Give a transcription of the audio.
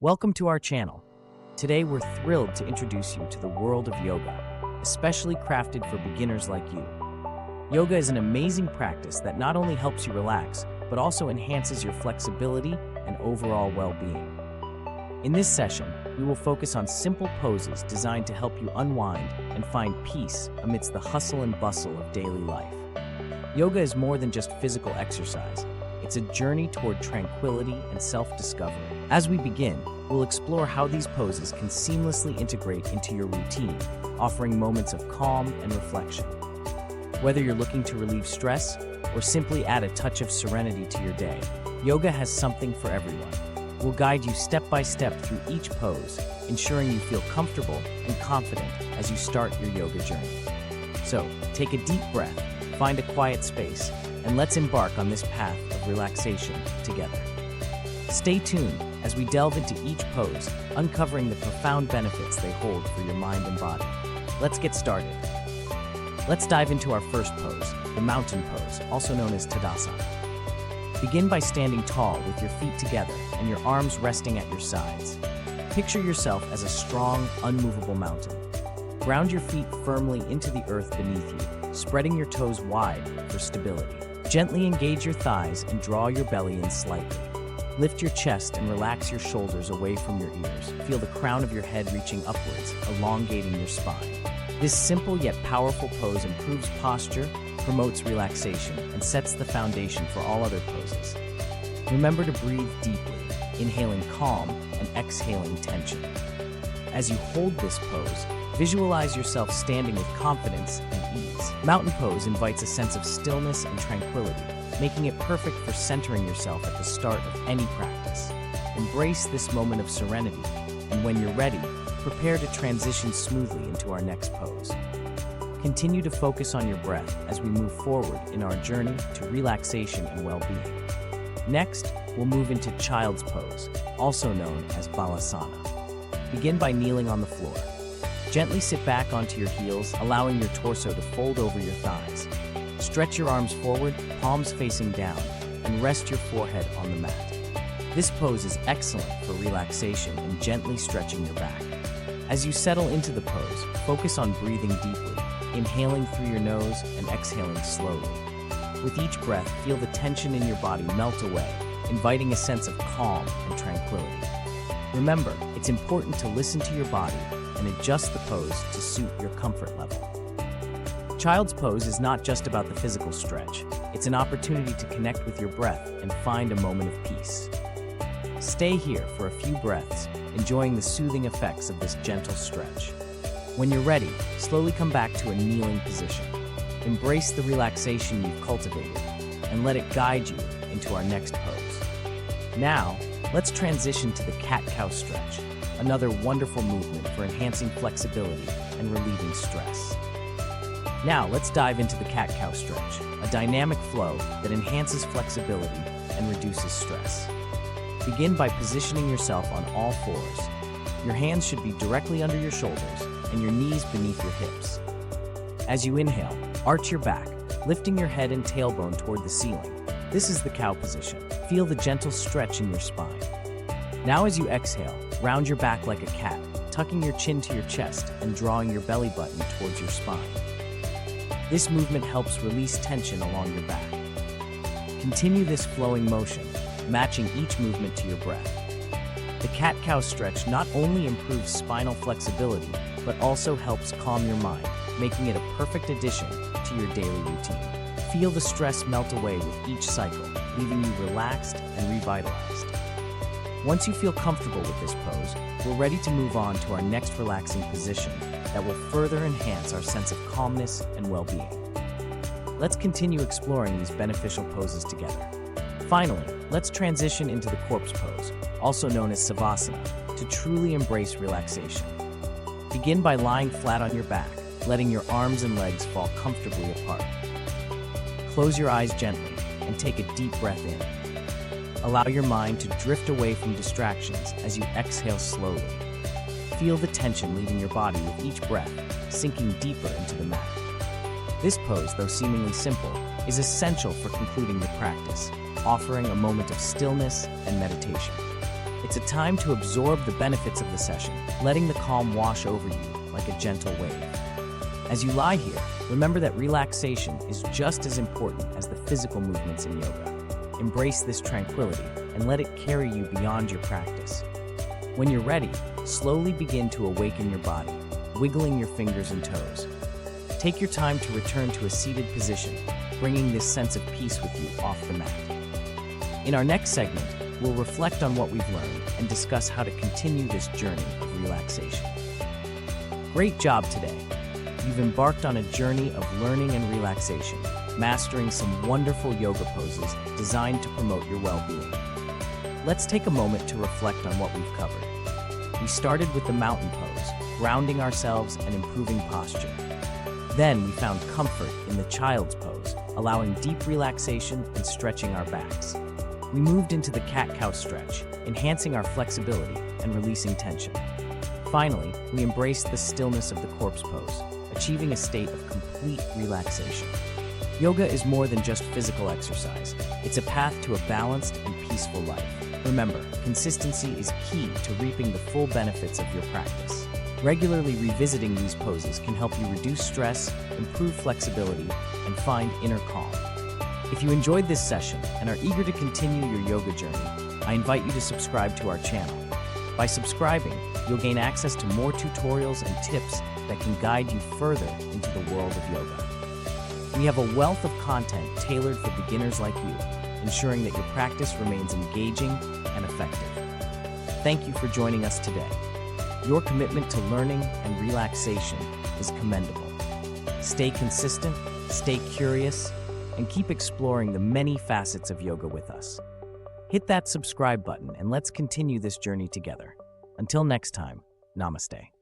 Welcome to our channel. Today we're thrilled to introduce you to the world of yoga, especially crafted for beginners like you. Yoga is an amazing practice that not only helps you relax, but also enhances your flexibility and overall well-being. In this session, we will focus on simple poses designed to help you unwind and find peace amidst the hustle and bustle of daily life. Yoga is more than just physical exercise. It's a journey toward tranquility and self-discovery. As we begin, we'll explore how these poses can seamlessly integrate into your routine, offering moments of calm and reflection. Whether you're looking to relieve stress or simply add a touch of serenity to your day, yoga has something for everyone. We'll guide you step by step through each pose, ensuring you feel comfortable and confident as you start your yoga journey. So, take a deep breath, find a quiet space, and let's embark on this path of relaxation together. Stay tuned as we delve into each pose, uncovering the profound benefits they hold for your mind and body. Let's get started. Let's dive into our first pose, the mountain pose, also known as Tadasana. Begin by standing tall with your feet together and your arms resting at your sides. Picture yourself as a strong, unmovable mountain. Ground your feet firmly into the earth beneath you, spreading your toes wide for stability. Gently engage your thighs and draw your belly in slightly. Lift your chest and relax your shoulders away from your ears. Feel the crown of your head reaching upwards, elongating your spine. This simple yet powerful pose improves posture, promotes relaxation, and sets the foundation for all other poses. Remember to breathe deeply, inhaling calm and exhaling tension. As you hold this pose, visualize yourself standing with confidence and ease. Mountain pose invites a sense of stillness and tranquility, making it perfect for centering yourself at the start of any practice. Embrace this moment of serenity, and when you're ready, prepare to transition smoothly into our next pose. Continue to focus on your breath as we move forward in our journey to relaxation and well-being. Next, we'll move into child's pose, also known as Balasana. Begin by kneeling on the floor. Gently sit back onto your heels, allowing your torso to fold over your thighs. Stretch your arms forward, palms facing down, and rest your forehead on the mat. This pose is excellent for relaxation and gently stretching your back. As you settle into the pose, focus on breathing deeply, inhaling through your nose and exhaling slowly. With each breath, feel the tension in your body melt away, inviting a sense of calm and tranquility. Remember, it's important to listen to your body and adjust the pose to suit your comfort level. Child's pose is not just about the physical stretch. It's an opportunity to connect with your breath and find a moment of peace. Stay here for a few breaths, enjoying the soothing effects of this gentle stretch. When you're ready, slowly come back to a kneeling position. Embrace the relaxation you've cultivated and let it guide you into our next pose. Now, let's transition to the cat-cow stretch, another wonderful movement for enhancing flexibility and relieving stress. Now, let's dive into the cat-cow stretch, a dynamic flow that enhances flexibility and reduces stress. Begin by positioning yourself on all fours. Your hands should be directly under your shoulders and your knees beneath your hips. As you inhale, arch your back, lifting your head and tailbone toward the ceiling. This is the cow position. Feel the gentle stretch in your spine. Now as you exhale, round your back like a cat, tucking your chin to your chest and drawing your belly button towards your spine. This movement helps release tension along your back. Continue this flowing motion, matching each movement to your breath. The cat-cow stretch not only improves spinal flexibility, but also helps calm your mind, making it a perfect addition to your daily routine. Feel the stress melt away with each cycle, leaving you relaxed and revitalized. Once you feel comfortable with this pose, we're ready to move on to our next relaxing position that will further enhance our sense of calmness and well-being. Let's continue exploring these beneficial poses together. Finally, let's transition into the corpse pose, also known as Savasana, to truly embrace relaxation. Begin by lying flat on your back, letting your arms and legs fall comfortably apart. Close your eyes gently and take a deep breath in. Allow your mind to drift away from distractions as you exhale slowly. Feel the tension leaving your body with each breath, sinking deeper into the mat. This pose, though seemingly simple, is essential for concluding the practice, offering a moment of stillness and meditation. It's a time to absorb the benefits of the session, letting the calm wash over you like a gentle wave. As you lie here, remember that relaxation is just as important as the physical movements in yoga. Embrace this tranquility and let it carry you beyond your practice. When you're ready, slowly begin to awaken your body, wiggling your fingers and toes. Take your time to return to a seated position, bringing this sense of peace with you off the mat. In our next segment, we'll reflect on what we've learned and discuss how to continue this journey of relaxation. Great job today! You've embarked on a journey of learning and relaxation, mastering some wonderful yoga poses designed to promote your well-being. Let's take a moment to reflect on what we've covered. We started with the mountain pose, grounding ourselves and improving posture. Then we found comfort in the child's pose, allowing deep relaxation and stretching our backs. We moved into the cat-cow stretch, enhancing our flexibility and releasing tension. Finally, we embraced the stillness of the corpse pose, achieving a state of complete relaxation. Yoga is more than just physical exercise. It's a path to a balanced and peaceful life. Remember, consistency is key to reaping the full benefits of your practice. Regularly revisiting these poses can help you reduce stress, improve flexibility, and find inner calm. If you enjoyed this session and are eager to continue your yoga journey, I invite you to subscribe to our channel. By subscribing, you'll gain access to more tutorials and tips that can guide you further into the world of yoga. We have a wealth of content tailored for beginners like you, ensuring that your practice remains engaging and effective. Thank you for joining us today. Your commitment to learning and relaxation is commendable. Stay consistent, stay curious, and keep exploring the many facets of yoga with us. Hit that subscribe button and let's continue this journey together. Until next time, namaste.